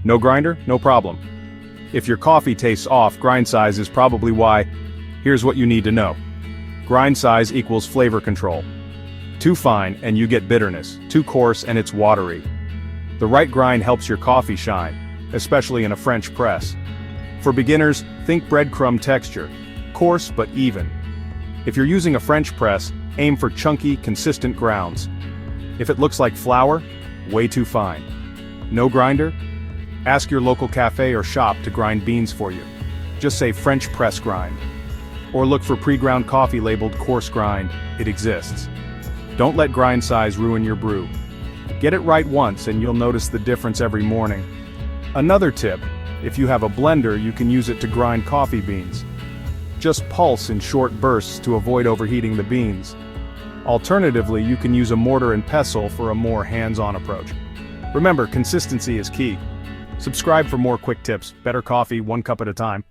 No grinder? No problem. If your coffee tastes off, grind size is probably why. Here's what you need to know. Grind size equals flavor control. Too fine and you get bitterness, too coarse and it's watery. The right grind helps your coffee shine, especially in a French press. For beginners, think breadcrumb texture, coarse but even. If you're using a French press, aim for chunky, consistent grounds. If it looks like flour, way too fine. No grinder? Ask your local cafe or shop to grind beans for you. Just say French press grind. Or look for pre-ground coffee labeled coarse grind, it exists. Don't let grind size ruin your brew. Get it right once and you'll notice the difference every morning. Another tip, if you have a blender you can use it to grind coffee beans. Just pulse in short bursts to avoid overheating the beans. Alternatively, you can use a mortar and pestle for a more hands-on approach. Remember, consistency is key. Subscribe for more quick tips, better coffee, one cup at a time.